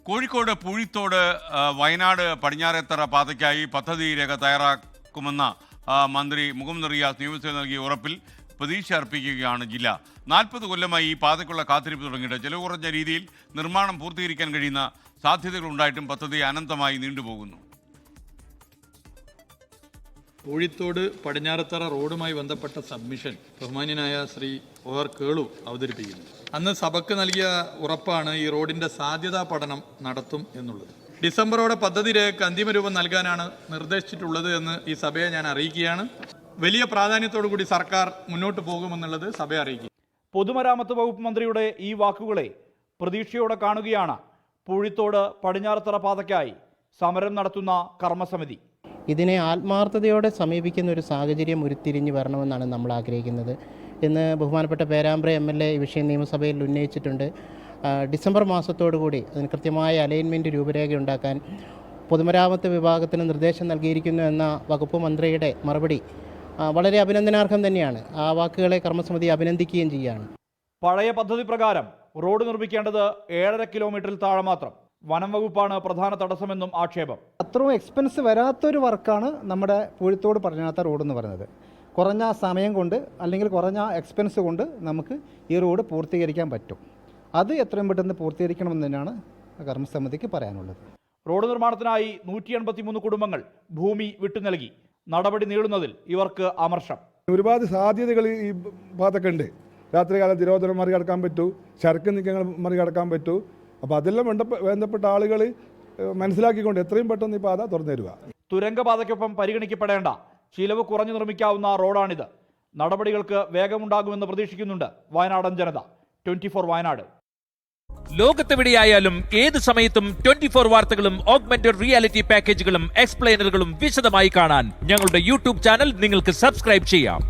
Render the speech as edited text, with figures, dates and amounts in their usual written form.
കോഴിക്കോട് പൂഴിത്തോട് വയനാട് പടിഞ്ഞാറേത്തറ പാതയ്ക്കായി പദ്ധതി രേഖ തയ്യാറാക്കുമെന്ന മന്ത്രി മുഹമ്മദ് റിയാസ് നിയമസഭയിൽ നൽകിയ ഉറപ്പിൽ പ്രതീക്ഷ അർപ്പിക്കുകയാണ് ജില്ല. 40 കൊല്ലമായി ഈ പാതയ്ക്കുള്ള കാത്തിരിപ്പ് തുടങ്ങിയിട്ട് ചെലവ് കുറഞ്ഞ രീതിയിൽ നിർമ്മാണം പൂർത്തീകരിക്കാൻ കഴിയുന്ന സാധ്യതകളുണ്ടായിട്ടും പദ്ധതി അനന്തമായി നീണ്ടുപോകുന്നു. പൂഴിത്തോട് പടിഞ്ഞാറത്തറ റോഡുമായി ബന്ധപ്പെട്ട സബ്മിഷൻ ബഹുമാന്യനായ ശ്രീ OR കേളു അവതരിപ്പിക്കുന്നു. അന്ന് സഭയ്ക്ക് നൽകിയ ഉറപ്പാണ് ഈ റോഡിന്റെ സാധ്യതാ പഠനം നടത്തും എന്നുള്ളത്. ഡിസംബറോടെ പദ്ധതി രേഖയ്ക്ക് അന്തിമ രൂപം നൽകാനാണ് നിർദ്ദേശിച്ചിട്ടുള്ളത് എന്ന് ഈ സഭയെ ഞാൻ അറിയിക്കുകയാണ്. വലിയ പ്രാധാന്യത്തോടു കൂടി സർക്കാർ മുന്നോട്ട് പോകുമെന്നുള്ളത് സഭയെ അറിയിക്കുക. പൊതുമരാമത്ത് വകുപ്പ് മന്ത്രിയുടെ ഈ വാക്കുകളെ പ്രതീക്ഷയോടെ കാണുകയാണ് പൂഴിത്തോട് പടിഞ്ഞാറത്തറ പാതയ്ക്കായി സമരം നടത്തുന്ന കർമ്മസമിതി. ഇതിനെ ആത്മാർത്ഥതയോടെ സമീപിക്കുന്ന ഒരു സാഹചര്യം ഉരുത്തിരിഞ്ഞ് വരണമെന്നാണ് നമ്മൾ ആഗ്രഹിക്കുന്നത്. ഇന്ന് ബഹുമാനപ്പെട്ട പേരാമ്പ്ര MLA ഈ വിഷയം നിയമസഭയിൽ ഉന്നയിച്ചിട്ടുണ്ട്. ഡിസംബർ മാസത്തോടുകൂടി അതിന് കൃത്യമായ അലൈൻമെൻറ്റ് രൂപരേഖ ഉണ്ടാക്കാൻ പൊതുമരാമത്ത് വിഭാഗത്തിന് നിർദ്ദേശം നൽകിയിരിക്കുന്നു എന്ന വകുപ്പ് മന്ത്രിയുടെ മറുപടി വളരെ അഭിനന്ദനാർഹം തന്നെയാണ്. ആ വാക്കുകളെ കർമ്മസമിതി അഭിനന്ദിക്കുകയും ചെയ്യുകയാണ്. പഴയ പദ്ധതി പ്രകാരം റോഡ് നിർമ്മിക്കേണ്ടത് 7.5 കിലോമീറ്ററിൽ താഴെ മാത്രം. വനം വകുപ്പാണ് പ്രധാന തടസ്സമെന്നും ആക്ഷേപം. അത്രയും എക്സ്പെൻസ് വരാത്തൊരു വർക്കാണ് നമ്മുടെ പൂഴിത്തോട് പടിഞ്ഞാറത്തറ റോഡ് എന്ന് പറയുന്നത്. കുറഞ്ഞ സമയം കൊണ്ട് അല്ലെങ്കിൽ കുറഞ്ഞ എക്സ്പെൻസ് കൊണ്ട് നമുക്ക് ഈ റോഡ് പൂർത്തീകരിക്കാൻ പറ്റും. അത് എത്രയും പെട്ടെന്ന് പൂർത്തീകരിക്കണമെന്ന് തന്നെയാണ് കർമ്മസമിതിക്ക് പറയാനുള്ളത്. റോഡ് നിർമ്മാണത്തിനായി 183 കുടുംബങ്ങൾ ഭൂമി വിട്ടു നൽകി. നടപടി നീളുന്നതിൽ ഇവർക്ക് അമർഷം. ഒരുപാട് സാധ്യതകൾ ഈ ഭാഗത്തൊക്കെ ഉണ്ട്. രാത്രികാല നിരോധനം മറികടക്കാൻ പറ്റൂ, ചരക്ക് നീക്കങ്ങൾ മറികടക്കാൻ പറ്റൂ. അപ്പോൾ അതെല്ലാം ബന്ധപ്പെട്ട ആളുകൾ മനസ്സിലാക്കിക്കൊണ്ട് എത്രയും പെട്ടെന്ന് ഈ പാത തുറന്നു തരിക. തുരങ്കപാതയ്ക്കൊപ്പം പരിഗണിക്കപ്പെടേണ്ട ചിലവ് കുറഞ്ഞു നിർമ്മിക്കാവുന്ന റോഡാണിത്. നടപടികൾക്ക് വേഗമുണ്ടാകുമെന്ന് പ്രതീക്ഷിക്കുന്നുണ്ട് വയനാടൻ ജനത. 24 വയനാട്. ലോകത്തെവിടെയായാലും ഏത് സമയത്തും 24 വാർത്തകളും ഓഗ്മെന്റഡ് റിയാലിറ്റി പാക്കേജുകളും എക്സ്പ്ലെയിനറുകളും വിശദമായി കാണാൻ ഞങ്ങളുടെ YouTube ചാനൽ നിങ്ങൾക്ക് സബ്സ്ക്രൈബ് ചെയ്യാം.